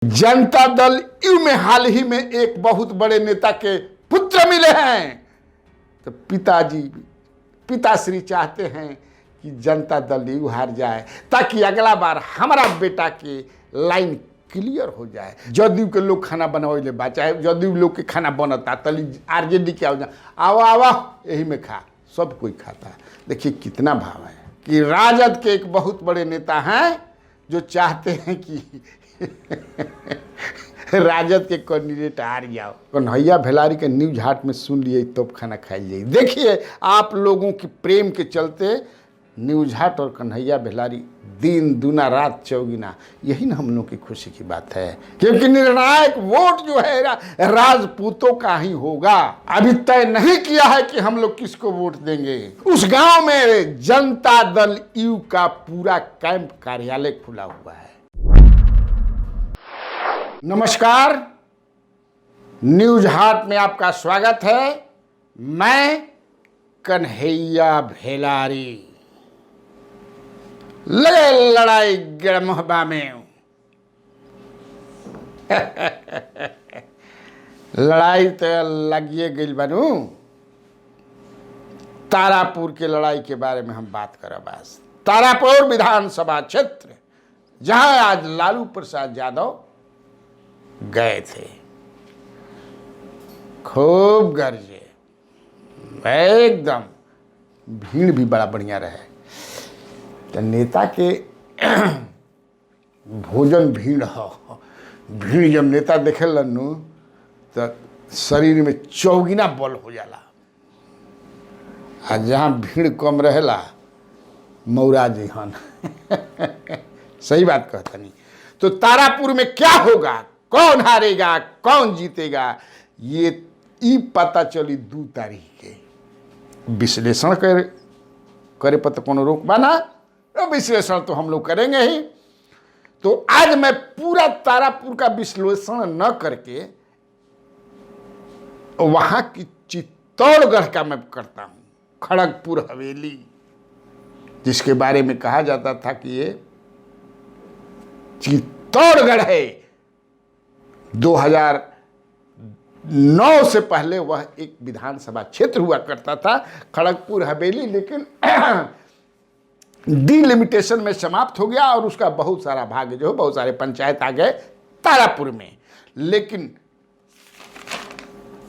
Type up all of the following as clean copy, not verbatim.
Janata Dal you में हाल ही में एक बहुत बड़े नेता के पुत्र मिले हैं, तो पिताश्री चाहते हैं कि जनता दल यू हार जाए ताकि अगला बार हमारा बेटा के लाइन क्लियर हो जाए। जदयू के लोग खाना बनावे बा, चाहे जदयू लोग के खाना बनता तली आरजेडी के आवा यही में खा, सब कोई खाता। देखिए कितना भाव है कि राजद के एक बहुत बड़े नेता हैं जो चाहते हैं कि राजद के कैंडिडेट हार जाओ। कन्हैया भेलारी के न्यूज हाट में सुन लिए तब खाना खाई जाए। देखिए आप लोगों की प्रेम के चलते न्यूज हाट और कन्हैया भेलारी दिन दुना रात चौगुना, यही ना हम लोग की खुशी की बात है, क्योंकि निर्णायक वोट जो है राजपूतों का ही होगा। अभी तय नहीं किया है कि हम लोग किसको वोट देंगे। उस गांव में जनता दल यू का पूरा कैंप कार्यालय खुला हुआ है। नमस्कार, न्यूज हाट में आपका स्वागत है। मैं कन्हैया भेलारी। लगे लड़ाई गड़मोहबा में लड़ाई तो लगिए गई बनू। तारापुर के लड़ाई के बारे में हम बात करब आज। तारापुर विधानसभा क्षेत्र जहां आज लालू प्रसाद यादव गए थे, खूब गरजे, एकदम भीड़ भी बड़ा बढ़िया रहे। तो नेता के भोजन भीड़ हो, भीड़ जब नेता देखे लन्नू तो शरीर में चौगुना बल हो जाला। आ जहाँ भीड़ कम रहेला मौरा जी हन सही बात कहता नहीं। तो तारापुर में क्या होगा, कौन हारेगा कौन जीतेगा, ये पता चली 2 तारीख के। विश्लेषण करे पर तो कोनो रोक बाना, विश्लेषण तो हम लोग करेंगे ही। तो आज मैं पूरा तारापुर का विश्लेषण न करके वहां की चित्तौड़गढ़ का मैं करता हूं, खड़गपुर हवेली, जिसके बारे में कहा जाता था कि ये चित्तौड़गढ़ है। 2009 से पहले वह एक विधानसभा क्षेत्र हुआ करता था खड़गपुर हवेली, लेकिन डिलिमिटेशन में समाप्त हो गया और उसका बहुत सारा भाग जो बहुत सारे पंचायत आ गए तारापुर में। लेकिन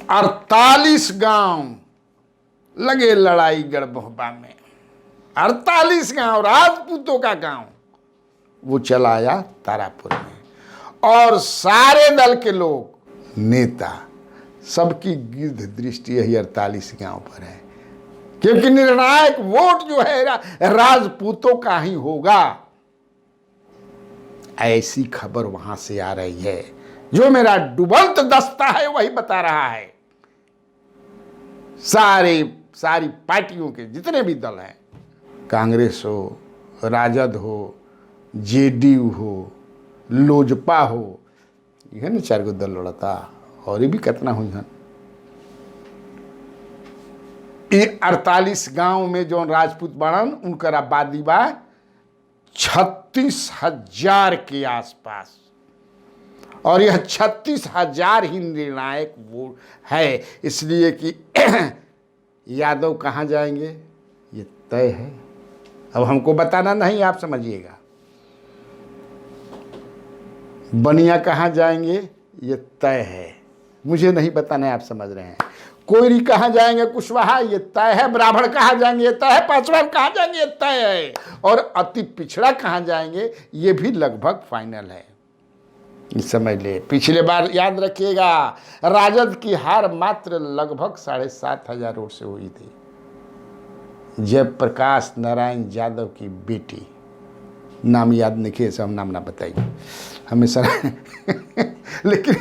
48 गांव लगे लड़ाई गड़बोहबा में। 48 गांव राजपूतों का गांव वो चलाया तारापुर में, और सारे दल के लोग नेता सबकी गिरध दृष्टि यही 48 गांव पर है, क्योंकि निर्णायक वोट जो है राजपूतों का ही होगा। ऐसी खबर वहां से आ रही है, जो मेरा डुबंत दस्ता है वही बता रहा है। सारी पार्टियों के जितने भी दल हैं, कांग्रेस हो, राजद हो, जेडीयू हो, लोजपा हो, यह ना 4 गो दल लड़ता, और भी कितना हुई हैं। ये 48 गांव में जो राजपूत बाड़न उनकर आबादी बा 36,000 के आसपास, और यह 36,000 ही निर्णायक वोट है। इसलिए कि यादव कहाँ जाएंगे ये तय है। अब हमको बताना नहीं, आप समझिएगा। बनिया कहाँ जाएंगे ये तय है, मुझे नहीं बताना है, आप समझ रहे हैं। कोयरी कहाँ जाएंगे कुशवाहा ये तय है, ब्राह्मण कहाँ जाएंगे ये तय है, पासवान कहाँ जाएंगे ये तय है, और अति पिछड़ा कहाँ जाएंगे ये भी लगभग फाइनल है। समझ ले, पिछले बार याद रखिएगा राजद की हार मात्र लगभग 7,500 वोट से हुई थी। जयप्रकाश नारायण यादव की बेटी, नाम याद नहीं किए, सब नाम ना बताइए हमेशा लेकिन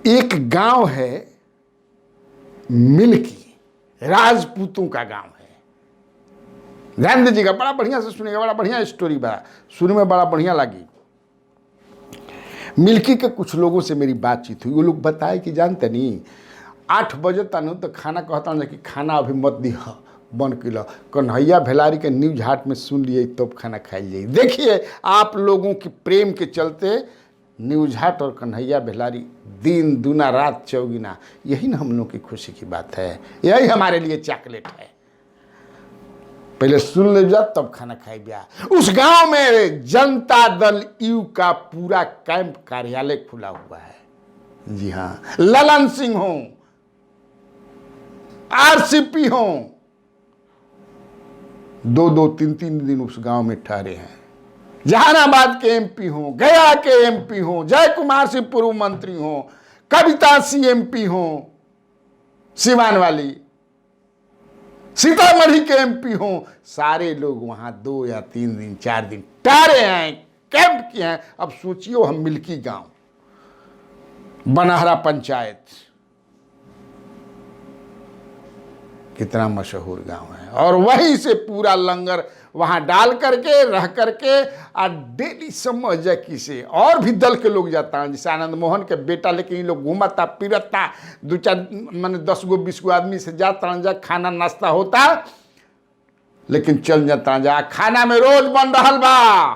एक गांव है मिल्की, राजपूतों का गांव है। ध्यान दीजिएगा, बड़ा बढ़िया से सुनिएगा, बड़ा बढ़िया स्टोरी बा, सुनने में बड़ा बढ़िया लगी। मिल्की के कुछ लोगों से मेरी बातचीत हुई। वो लोग बताए कि जानते नहीं 8 बजे तक तो खाना कहता हूँ कि खाना अभी मत दी, बन किलो कन्हैया भेलारी के न्यूज हाट में सुन लिए तब खाना खाई जाइए। देखिए आप लोगों की प्रेम के चलते न्यूज हाट और कन्हैया भेलारी दिन दूना रात चौगुना, यही ना हम लोग की खुशी की बात है, यही हमारे लिए चॉकलेट है। पहले सुन ले जा तब खाना खाई ब्या। उस गांव में जनता दल यू का पूरा कैंप कार्यालय खुला हुआ है। जी हाँ, ललन सिंह हो, आरसीपी हो, 2-2, 3-3 दिन उस गांव में ठहरे हैं। जहानाबाद के एमपी हो, गया के एमपी हो, जय कुमार सिंह पूर्व मंत्री हो, कविता सी एमपी हो सिवान वाली, सीतामढ़ी के एमपी हो, सारे लोग वहां 2 या 3 दिन 4 दिन ठहरे हैं, कैंप किए हैं। अब सोचियो हम मिल्की गांव, बनहरा पंचायत, कितना मशहूर गांव है, और वहीं से पूरा लंगर वहां डाल करके रह करके और डेली समझ जाए किसे और भी दल के लोग जाता है, जैसे आनंद मोहन के बेटा, लेकिन ये लोग घूमता फिरता 2-4 माने 10 गो 20 गो आदमी से जाता जा, खाना नाश्ता होता, लेकिन चल जाता जा। खाना में रोज बन रहा बा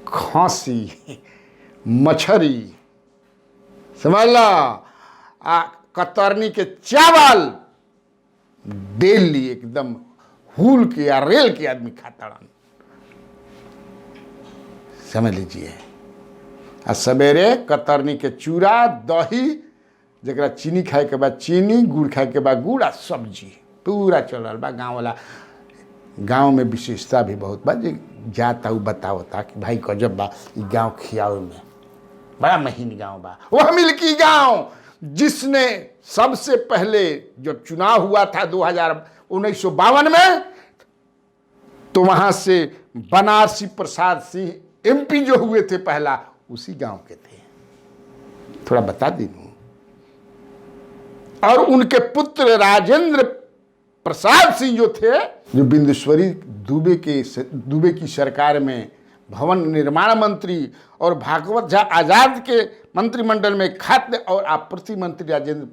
खांसी, मछरी, समझ ला, कतरनी के चावल डेली एकदम हुल के या रेल के आदमी खाता रहा, समझ लीजिए। आ सवेरे कतरनी के चूड़ा दही, जरा चीनी खाए के बाद चीनी, गुड़ खाए के बाद गुड़, आ सब्जी पूरा चल रहा बा। गाँव वाला, गाँव में विशेषता भी बहुत बा, जो जाता वो बतावता कि भाई गजब बा गाँव खियावे में, बड़ा महीन गाँव बा। वह मिल्की गाँव जिसने सबसे पहले जब चुनाव हुआ था 1952 में, तो वहां से बनारसी प्रसाद सिंह एमपी जो हुए थे पहला, उसी गांव के थे, थोड़ा बता दी दूं। और उनके पुत्र राजेंद्र प्रसाद सिंह जो थे, जो बिंदेश्वरी दुबे की सरकार में भवन निर्माण मंत्री और भागवत झा आजाद के मंत्रिमंडल में खाद्य और आपूर्ति मंत्री राजेंद्र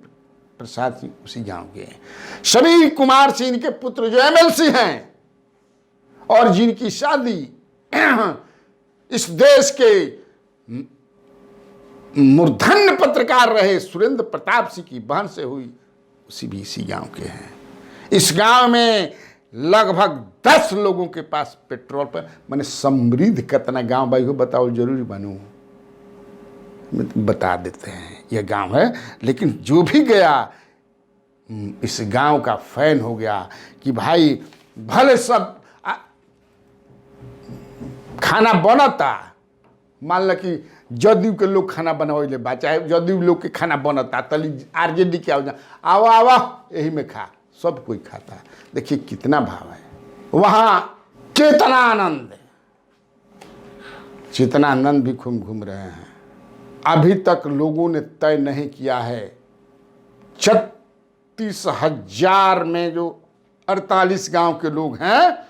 प्रसाद सिंह उसी गांव के हैं। शमीर कुमार सिंह के पुत्र जो एमएलसी हैं और जिनकी शादी इस देश के मूर्धन्य पत्रकार रहे सुरेंद्र प्रताप सिंह की बहन से हुई, उसी भी इसी गांव के हैं। इस गांव में लगभग 10 लोगों के पास पेट्रोल पर, मैंने समृद्ध कितना गांव भाई को बताओ, जरूरी बनू बता देते हैं यह गांव है। लेकिन जो भी गया इस गांव का फैन हो गया कि भाई भले सब खाना बनता, मान लो कि जदयू के लोग खाना बनावे बा, चाहे जदयू लोग के खाना बनता, तली आरजेडी के आवा आवा यही में खा, सब कोई खाता। देखिए कितना भाव है वहां। चेतनानंद भी घूम रहे हैं। अभी तक लोगों ने तय नहीं किया है, 36,000 में जो 48 गांव के लोग हैं,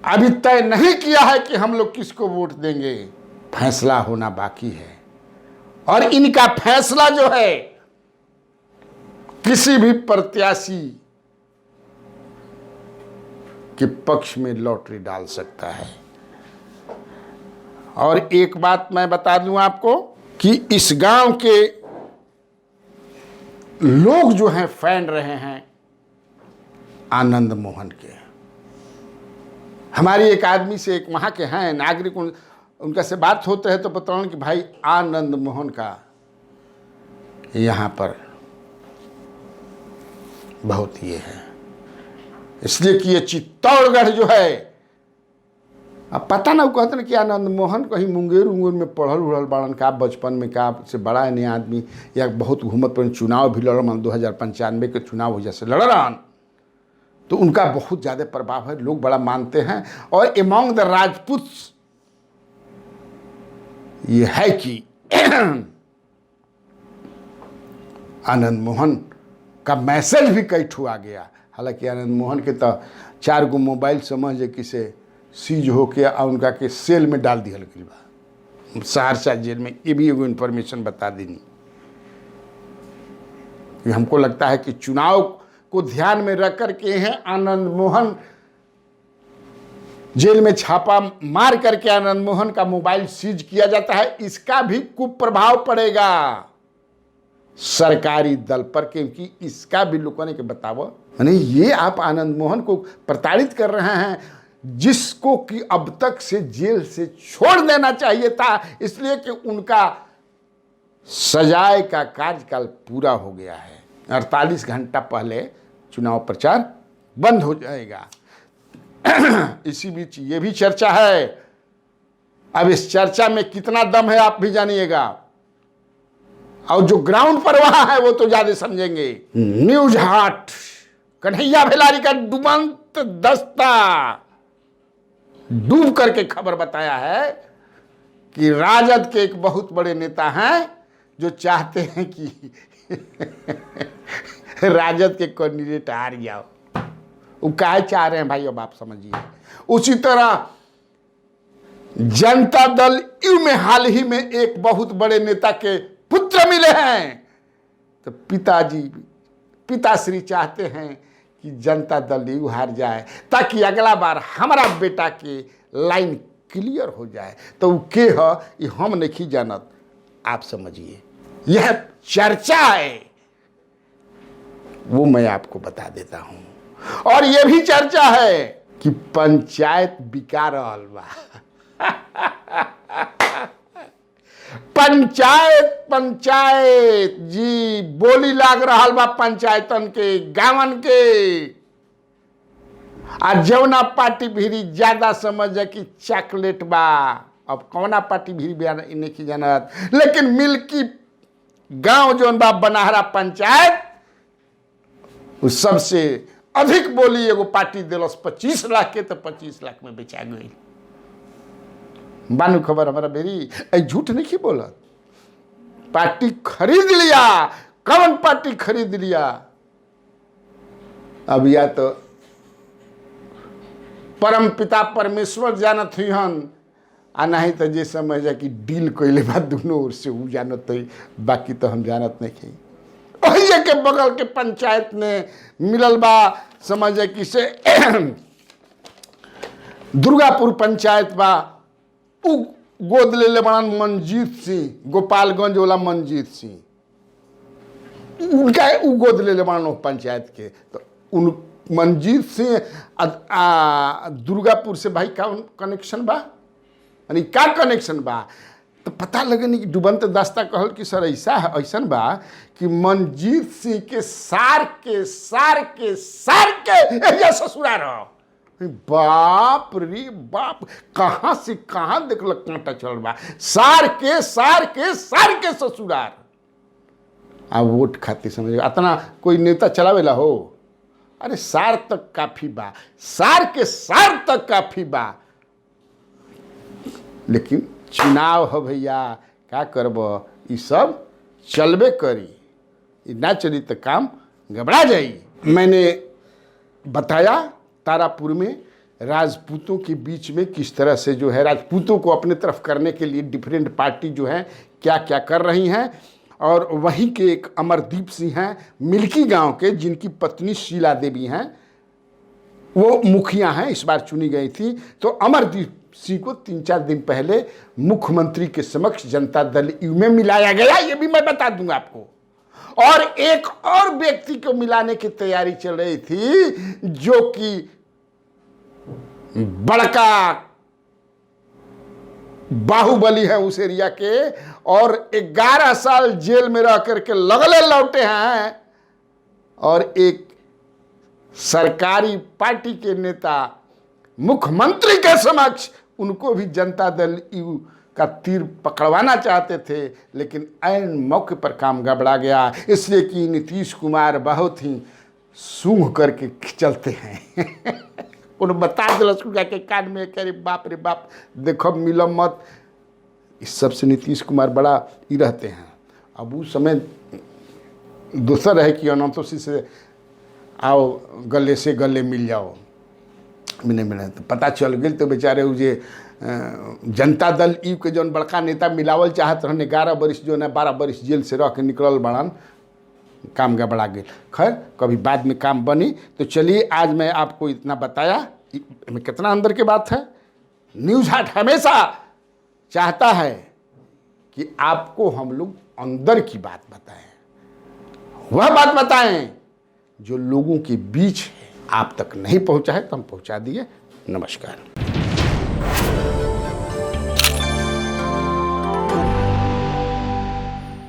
अभी तय नहीं किया है कि हम लोग किसको वोट देंगे। फैसला होना बाकी है, और इनका फैसला जो है किसी भी प्रत्याशी के पक्ष में लॉटरी डाल सकता है। और एक बात मैं बता दूं आपको कि इस गांव के लोग जो हैं फैन रहे हैं आनंद मोहन के। हमारी एक आदमी से, एक वहाँ के हैं नागरिक, उनका से बात होते है तो बताऊँ कि भाई आनंद मोहन का यहाँ पर बहुत ये है, इसलिए कि ये चित्तौड़गढ़ जो है, अब पता ना, वो कहते ना कि आनंद मोहन कहीं मुंगेर में पढ़ल उड़ल बाड़न का, बचपन में का से बड़ा नहीं आदमी, या बहुत घूमत पर चुनाव भी लड़न, 2095 के चुनाव हो जैसे लड़न, तो उनका बहुत ज़्यादा प्रभाव है, लोग बड़ा मानते हैं। और एमंग द राजपूत्स ये है कि आनंद मोहन का मैसेज भी कई ठू आ गया। हालांकि आनंद मोहन के तो 4 गो मोबाइल समझ किसे सीज होके और उनका के सेल में डाल दिया गया बा सहरसा जेल में, ये भी एगो इन्फॉर्मेशन बता देनी। ये हमको लगता है कि चुनाव को ध्यान में रख कर के हैं आनंद मोहन जेल में छापा मार करके आनंद मोहन का मोबाइल सीज किया जाता है। इसका भी कुप्रभाव पड़ेगा सरकारी दल पर, क्योंकि इसका भी लोगों ने के बताओ यानी ये आप आनंद मोहन को प्रताड़ित कर रहे हैं, जिसको कि अब तक से जेल से छोड़ देना चाहिए था, इसलिए कि उनका सजाए का कार्यकाल पूरा हो गया है। 48 घंटा पहले चुनाव प्रचार बंद हो जाएगा। इसी बीच ये भी चर्चा है, अब इस चर्चा में कितना दम है आप भी जानिएगा, और जो ग्राउंड पर वहां है वो तो ज्यादा समझेंगे। न्यूज हाट कन्हैया भेलारी का डूबंत दस्ता डूब करके खबर बताया है कि राजद के एक बहुत बड़े नेता हैं जो चाहते हैं कि राजद के कैंडिडेट हार जाओ। वो काहे चाह रहे हैं भाई, अब आप समझिए। उसी तरह जनता दल यू में हाल ही में एक बहुत बड़े नेता के पुत्र मिले हैं, तो पिताश्री चाहते हैं कि जनता दल यू हार जाए ताकि अगला बार हमारा बेटा के लाइन क्लियर हो जाए। तो वो के है ये हम नहीं जानत, आप समझिए। यह चर्चा है, वो मैं आपको बता देता हूं। और यह भी चर्चा है कि पंचायत बिका रहल बा। पंचायत जी बोली लाग रहा बा पंचायतन के, गांवन के। आज जौना पार्टी भी ज्यादा समझ है कि चॉकलेट बा, अब कौना पार्टी भी नहीं जानत, लेकिन मिल्की गांव जौन बा बनहरा पंचायत, उस सबसे अधिक बोली एगो पार्टी दिलस 25 लाख के, तो 25 लाख में बेचा गई। बानू खबर हमारा बेरी झूठ नहीं बोलत, पार्टी खरीद लिया। कौन पार्टी खरीद लिया? अब या तो परम पिता परमेश्वर जानत हुई हन, आ नहीं तो जे समझ जा कि डील कैले बाद दोनों ओर से वो जानत है, बाकी तो हम जानत नहीं। वही के बगल के पंचायत में मिलल बा, समझ जा कि से दुर्गापुर पंचायत बा, उ गोद ले बड़न मंजीत सिंह, गोपालगंज वाला मंजीत सिंह, उनका उ गोद ले बड़न पंचायत के। तो उन मंजीत सिंह दुर्गापुर से भाई का कनेक्शन बा, यानी का कनेक्शन बा? तो पता लगे नहीं कि डूबंत दास्ता कहल कि सर ऐसा बा कि मंजीत सिंह के सार के ससुराल रहो। बाप रे बाप, कहाँ से कहाँ देखलक कांटा चल बा। सार के ससुराल। अब वोट खातिर समझ इतना कोई नेता चलावेला हो? अरे सार तक काफी बा, सार तक काफी बा। लेकिन चुनाव हो भैया, क्या करब, ये सब चलबे करी, ना चली तो काम गबड़ा जाई। मैंने बताया तारापुर में राजपूतों के बीच में किस तरह से जो है राजपूतों को अपने तरफ करने के लिए डिफरेंट पार्टी जो है क्या क्या कर रही हैं। और वहीं के एक अमरदीप सिंह हैं मिल्की गांव के, जिनकी पत्नी शीला देवी हैं, वो मुखिया हैं, इस बार चुनी गई थी। तो अमरदीप सिंह को 3-4 दिन पहले मुख्यमंत्री के समक्ष जनता दल यू में मिलाया गया, ये भी मैं बता दूंगा आपको। और एक और व्यक्ति को मिलाने की तैयारी चल रही थी, जो कि बड़का बाहुबली है उस एरिया के, और 11 साल जेल में रह करके लगले लौटे हैं, और एक सरकारी पार्टी के नेता मुख्यमंत्री के समक्ष उनको भी जनता दल यू का तीर पकड़वाना चाहते थे, लेकिन ऐन मौके पर काम गड़बड़ा गया, इसलिए कि नीतीश कुमार बहुत ही सूंघ करके चलते हैं। उन्हें बता दिला के कान में, कह बाप रे बाप, देखो मिलो मत। इस सबसे नीतीश कुमार बड़ा ही रहते हैं। अब उस समय दूसरा है कि अनंतोषी से आओ गले से गले मिल जाओ, मिले तो पता चल गई। तो बेचारे उजे जनता दल यू के जौन बड़का नेता मिलावल चाहत रहने, 11 बरिस जो है 12 बरिस जेल से रह के निकलल बड़न, काम गड़बड़ा गया। खैर कभी बाद में काम बनी तो चलिए आज मैं आपको इतना बताया। में कितना अंदर की बात है। न्यूज़ हाट हमेशा चाहता है कि आपको हम लोग अंदर की बात बताएं, वह बात बताएं जो लोगों के बीच है। आप तक नहीं पहुंचा है तो हम पहुंचा दिए। नमस्कार।